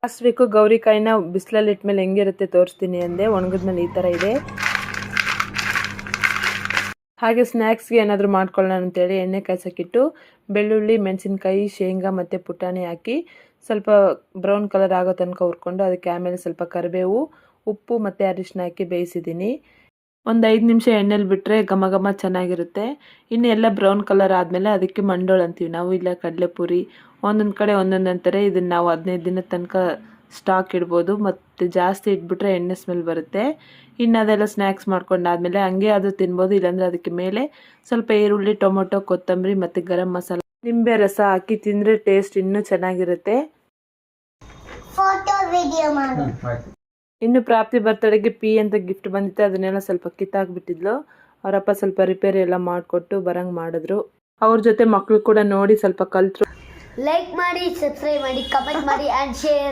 Last week ಗೌರಿಕಾಯಿನ ಬಿಸಿಲಲ್ಲಿ ಇಟ್ಮೇಲೆ ಹೆಂಗಿರುತ್ತೆ ತೋರಿಸ್ತೀನಿ ಅಂದೆ. ಒಣಗಿದ್ಮೇಲೆ ಈ ಥರ ಇದೆ. ಹಾಗೆ ಸ್ನ್ಯಾಕ್ಸ್ಗೆ ಏನಾದರೂ ಮಾಡ್ಕೊಳ್ಳೋಣ ಅಂತೇಳಿ ಎಣ್ಣೆ ಕಾಯ್ಸೋಕ್ಕಿಟ್ಟು ಬೆಳ್ಳುಳ್ಳಿ, ಮೆಣಸಿನ್ಕಾಯಿ, ಶೇಂಗಾ ಮತ್ತು ಪುಟಾಣಿ ಹಾಕಿ ಸ್ವಲ್ಪ ಬ್ರೌನ್ ಕಲರ್ ಆಗೋ ತನಕ ಹುರ್ಕೊಂಡು ಅದಕ್ಕೆ ಆಮೇಲೆ ಸ್ವಲ್ಪ ಕರಿಬೇವು, ಉಪ್ಪು ಮತ್ತು ಅರಿಶಿನ ಹಾಕಿ ಬೇಯಿಸಿದ್ದೀನಿ. ಒಂದು 5 ನಿಮಿಷ ಎಣ್ಣೆಲಿ ಬಿಟ್ಟರೆ ಘಮ ಘಮ ಚೆನ್ನಾಗಿರುತ್ತೆ. ಇನ್ನು ಎಲ್ಲ ಬ್ರೌನ್ ಕಲರ್ ಆದಮೇಲೆ ಅದಕ್ಕೆ ಮಂಡೋಳು ಅಂತೀವಿ ನಾವು, ಇಲ್ಲ ಕಡಲೆಪುರಿ, ಒಂದೊಂದು ಕಡೆ ಒಂದೊಂದು ಅಂತಾರೆ. ಇದನ್ನು ನಾವು 15 ದಿನದ ತನಕ ಸ್ಟಾಕ್ ಇಡ್ಬೋದು, ಮತ್ತು ಜಾಸ್ತಿ ಇಟ್ಬಿಟ್ರೆ ಎಣ್ಣೆ ಸ್ಮೆಲ್ ಬರುತ್ತೆ. ಇನ್ನು ಅದೆಲ್ಲ ಸ್ನ್ಯಾಕ್ಸ್ ಮಾಡ್ಕೊಂಡಾದ್ಮೇಲೆ ಹಂಗೆ ಅದು ತಿನ್ಬೋದು, ಇಲ್ಲಾಂದರೆ ಅದಕ್ಕೆ ಮೇಲೆ ಸ್ವಲ್ಪ ಈರುಳ್ಳಿ, ಟೊಮೊಟೊ, ಕೊತ್ತಂಬರಿ ಮತ್ತು ಗರಂ ಮಸಾಲ, ನಿಂಬೆ ರಸ ಹಾಕಿ ತಿಂದರೆ ಟೇಸ್ಟ್ ಇನ್ನೂ ಚೆನ್ನಾಗಿರುತ್ತೆ. ಇನ್ನು ಪ್ರಾಪ್ತಿ ಬರ್ತಡೆಗೆ ಪಿ ಅಂತ ಗಿಫ್ಟ್ ಬಂದಿತ್ತು, ಅದನ್ನೆಲ್ಲ ಸ್ವಲ್ಪ ಕಿತ್ತಾಕ್ಬಿಟ್ಟಿದ್ಲು. ಅವರಪ್ಪ ಸ್ವಲ್ಪ ರಿಪೇರಿ ಎಲ್ಲ ಮಾಡಿಕೊಟ್ಟು ಬರಂಗೆ ಮಾಡಿದ್ರು. ಅವ್ರ ಜೊತೆ ಮಕ್ಕಳು ಕೂಡ ನೋಡಿ ಸ್ವಲ್ಪ ಕಲ್ತರು. ಲೈಕ್ ಮಾಡಿ, ಸಬ್ಸ್ಕ್ರೈಬ್ ಮಾಡಿ, ಕಮೆಂಟ್ ಮಾಡಿ ಆ್ಯಂಡ್ ಶೇರ್.